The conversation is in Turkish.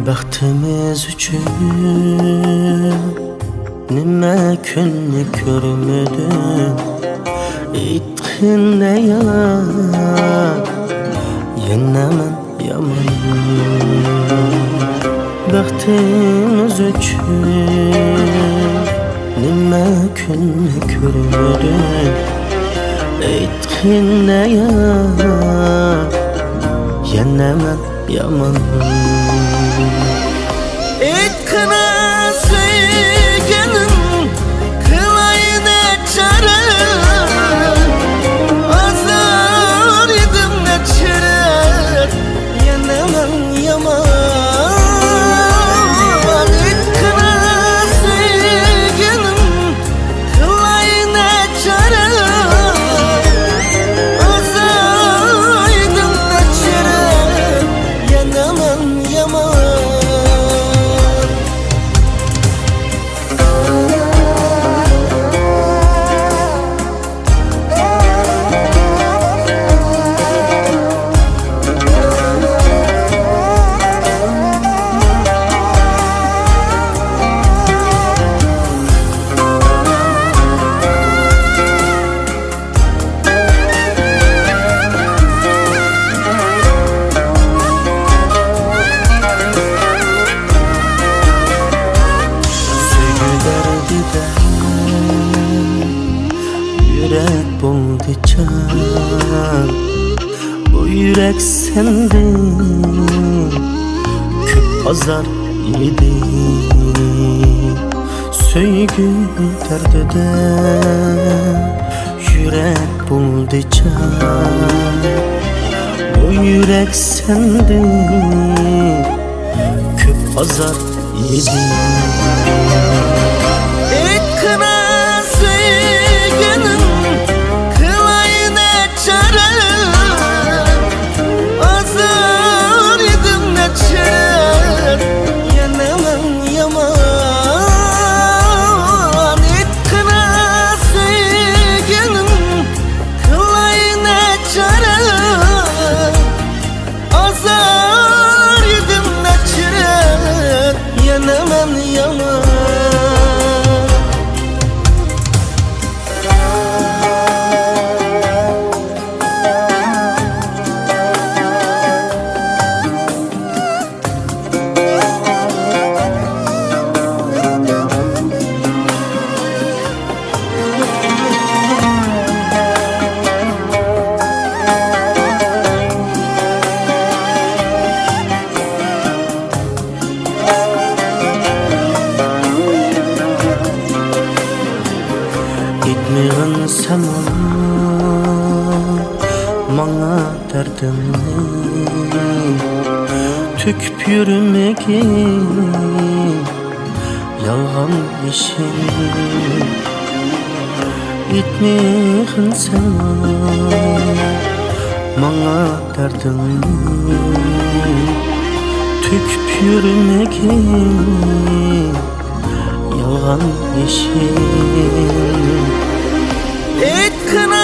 Baxtimiz üçün nima kunni ko'rmadim, aytgin yalan yana men yomon. Baxtimiz üçün nima kunni ko'rmadim, aytgin yalan yana men yomon. Etkına sevgilim kılayına çare, azar idim ne çare, yenemem yaman. Etkına sevgilim kılayına çare, azar idim ne çare, yenemem yaman. Yürek buldu can, bu yürek sendin, köp azar yedi. Söygü derdede yürek buldu can, bu yürek sendin, köp azar yedi. Etkına sevgilim kılayına çare, azar idim ne çare, yenemem yaman. Etkına sevgilim kılayına çare, azar idim ne çare, yenemem yaman. Gitmeyen sana bana derdimni tüküp yürümegin yalgan işin. Gitmeyen sana bana derdimni tüküp yürümegin yalgan işin. Etkına